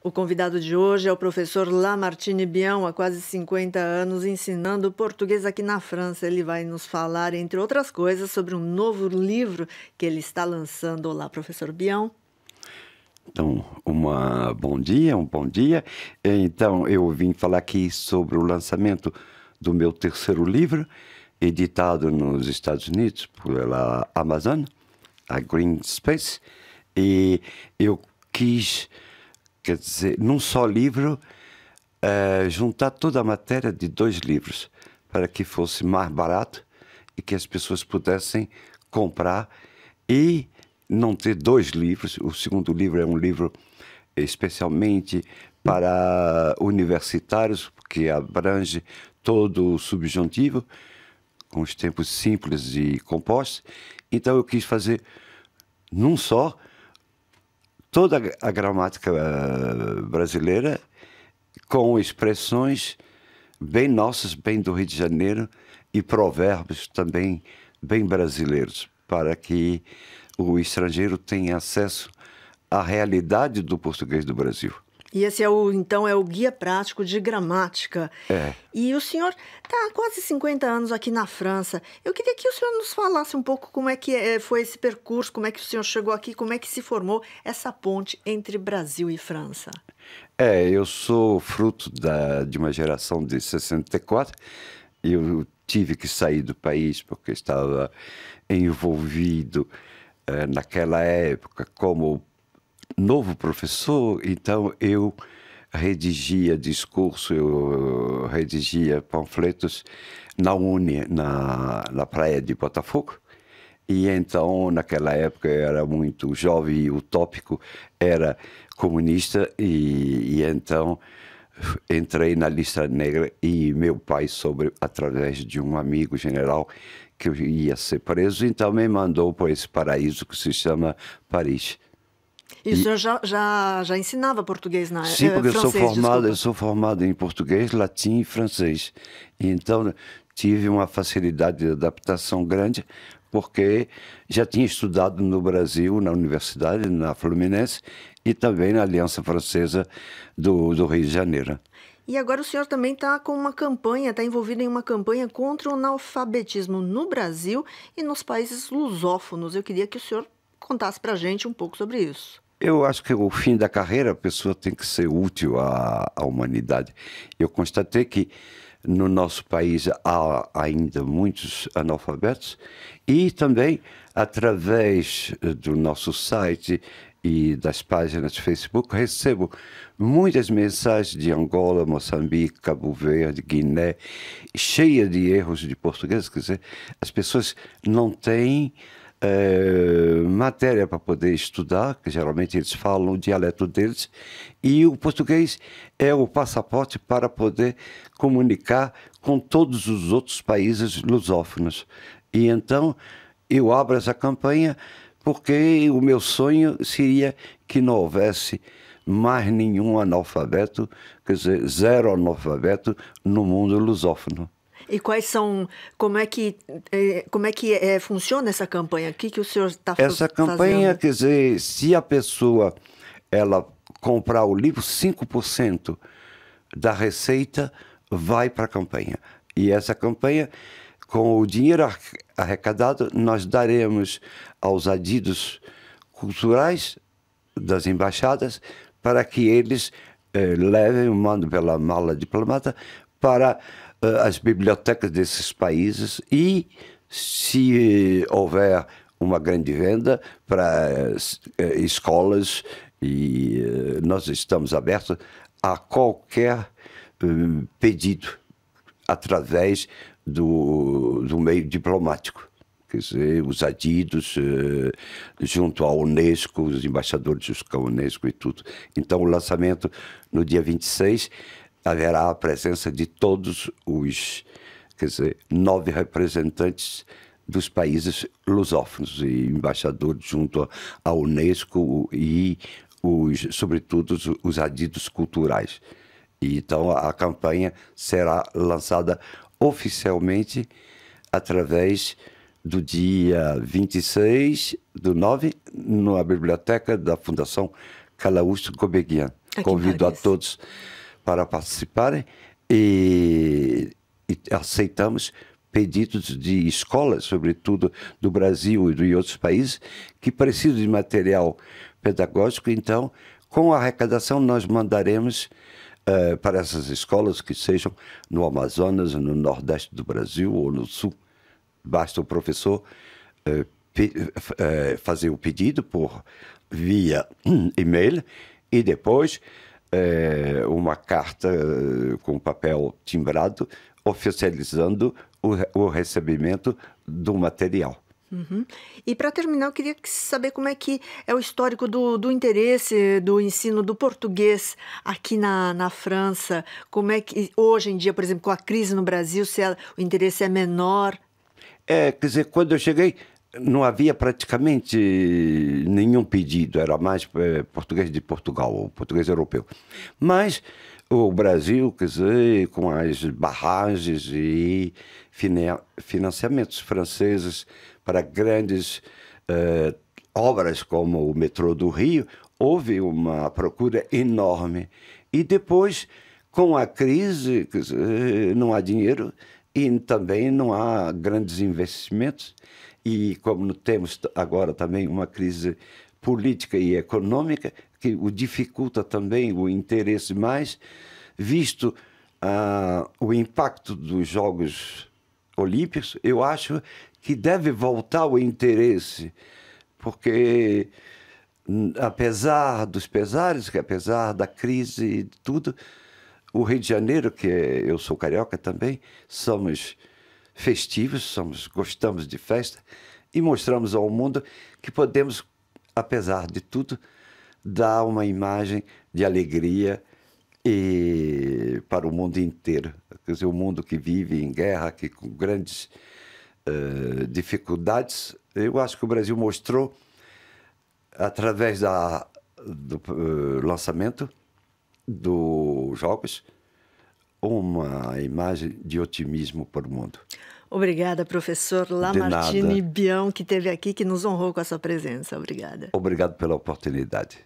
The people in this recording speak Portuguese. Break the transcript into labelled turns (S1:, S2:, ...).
S1: O convidado de hoje é o professor Lamartine Bião, há quase 50 anos, ensinando português aqui na França. Ele vai nos falar, entre outras coisas, sobre um novo livro que ele está lançando. Olá, professor Bião.
S2: Então, bom dia, um bom dia. Então, eu vim falar aqui sobre o lançamento do meu terceiro livro, editado nos Estados Unidos pela Amazon, a Green Space. E eu quis, quer dizer, num só livro, juntar toda a matéria de 2 livros, para que fosse mais barato e que as pessoas pudessem comprar e não ter 2 livros. O segundo livro é um livro especialmente para universitários, porque abrange todo o subjuntivo, com os tempos simples e compostos. Então eu quis fazer num só toda a gramática brasileira, com expressões bem nossas, bem do Rio de Janeiro, e provérbios também bem brasileiros, para que o estrangeiro tenha acesso à realidade do português do Brasil.
S1: E esse então é o Guia Prático de Gramática. E o senhor está há quase 50 anos aqui na França. Eu queria que o senhor nos falasse um pouco como é que foi esse percurso, como é que o senhor chegou aqui, como é que se formou essa ponte entre Brasil e França.
S2: Eu sou fruto de uma geração de 64. Eu tive que sair do país porque estava envolvido naquela época como novo professor. Então eu redigia discurso, eu redigia panfletos na Uni, na praia de Botafogo. E então, naquela época, eu era muito jovem e utópico, era comunista, e então entrei na lista negra, e meu pai soube, através de um amigo general, que eu ia ser preso, então me mandou para esse paraíso que se chama Paris.
S1: E o senhor já ensinava português na
S2: Sim, porque
S1: francês,
S2: eu sou formado em português, latim e francês. E então tive uma facilidade de adaptação grande, porque já tinha estudado no Brasil, na universidade, na Fluminense, e também na Aliança Francesa do Rio de Janeiro.
S1: E agora o senhor também está com uma campanha, está envolvido em uma campanha contra o analfabetismo no Brasil e nos países lusófonos. Eu queria que o senhor contasse para a gente um pouco sobre isso.
S2: Eu acho que o fim da carreira, a pessoa tem que ser útil à humanidade. Eu constatei que no nosso país há ainda muitos analfabetos, e também, através do nosso site e das páginas de Facebook, recebo muitas mensagens de Angola, Moçambique, Cabo Verde, Guiné, cheia de erros de português. Quer dizer, as pessoas não têm matéria para poder estudar, que geralmente eles falam o dialeto deles, e o português é o passaporte para poder comunicar com todos os outros países lusófonos. E então eu abro essa campanha porque o meu sonho seria que não houvesse mais nenhum analfabeto, quer dizer, 0 analfabeto no mundo lusófono.
S1: E como é que funciona essa campanha? O que o senhor está fazendo?
S2: Essa campanha, quer dizer, se a pessoa ela comprar o livro, 5% da receita vai para a campanha. E essa campanha, com o dinheiro arrecadado, nós daremos aos adidos culturais das embaixadas, para que eles mandem pela mala diplomata para as bibliotecas desses países, e se houver uma grande venda para escolas, e nós estamos abertos a qualquer pedido através do meio diplomático. Quer dizer, os adidos, junto à Unesco, os embaixadores junto à Unesco e tudo. Então, o lançamento no dia 26, haverá a presença de todos os, quer dizer, 9 representantes dos países lusófonos e embaixadores junto à Unesco e, sobretudo, os adidos culturais. E, então, a campanha será lançada oficialmente através do dia 26/9, na biblioteca da Fundação Calouste Gobekhan. Convido a todos para participarem e aceitamos pedidos de escolas, sobretudo do Brasil e de outros países, que precisam de material pedagógico. Então, com a arrecadação, nós mandaremos para essas escolas que sejam no Amazonas, no Nordeste do Brasil ou no Sul. Basta o professor fazer o pedido por via e-mail e depois uma carta com papel timbrado oficializando o recebimento do material.
S1: Uhum. E para terminar, eu queria saber como é que é o histórico do interesse do ensino do português aqui na França. Como é que hoje em dia, por exemplo, com a crise no Brasil, se o interesse é menor?
S2: Quer dizer, quando eu cheguei, não havia praticamente nenhum pedido, era mais português de Portugal, ou português europeu. Mas o Brasil, quer dizer, com as barragens e financiamentos franceses para grandes obras como o metrô do Rio, houve uma procura enorme. E depois, com a crise, quer dizer, não há dinheiro e também não há grandes investimentos. E como temos agora também uma crise política e econômica, que o dificulta também o interesse mais, visto o impacto dos Jogos Olímpicos, eu acho que deve voltar o interesse, porque apesar dos pesares, que apesar da crise e de tudo, o Rio de Janeiro, que eu sou carioca também, somos festivos, gostamos de festa e mostramos ao mundo que podemos, apesar de tudo, dar uma imagem de alegria para o mundo inteiro. Quer dizer, o mundo que vive em guerra, que com grandes dificuldades, eu acho que o Brasil mostrou, através do lançamento dos Jogos, uma imagem de otimismo para o mundo.
S1: Obrigada, professor Lamartine Bião, que esteve aqui, que nos honrou com a sua presença. Obrigada.
S2: Obrigado pela oportunidade.